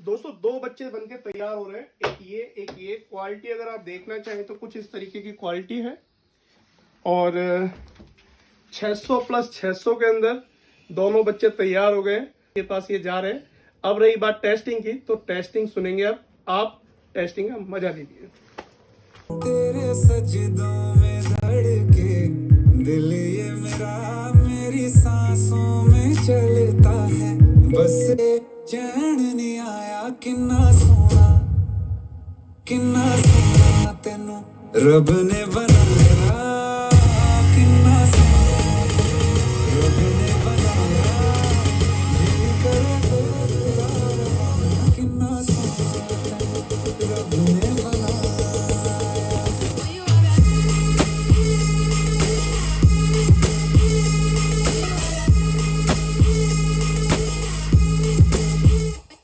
दोस्तों 2 बच्चे बनके तैयार हो रहे हैं, एक ये क्वालिटी अगर आप देखना चाहें तो कुछ इस तरीके की क्वालिटी है। और 600 प्लस 600 के अंदर दोनों बच्चे तैयार हो गए, के पास ये जा रहे हैं। अब रही बात टेस्टिंग की, तो टेस्टिंग सुनेंगे अब आप, टेस्टिंग का मजा लीजिए। तेरे सजदों में धड़के दिल ये मेरा मेरी सांसों में चलता है, बस चैन नहीं आया किन्ना सोना तेनू रब ने बनाया।